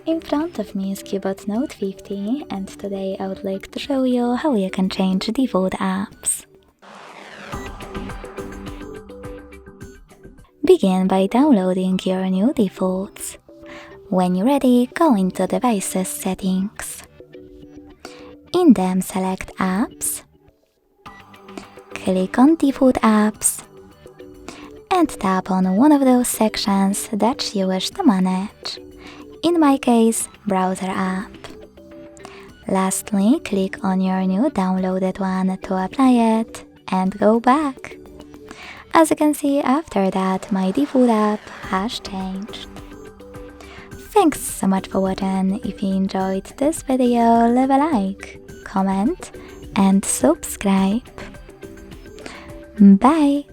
In front of me is Cubot Note 50, and today I would like to show you how you can change default apps. Begin by downloading your new defaults. When you're ready, go into Devices Settings. In them, select Apps, click on Default Apps, and tap on one of those sections that you wish to manage. In my case, Browser app. Lastly, click on your new downloaded one to apply it and go back. As you can see, after that, my default app has changed. Thanks so much for watching. If you enjoyed this video, leave a like, comment and subscribe. Bye!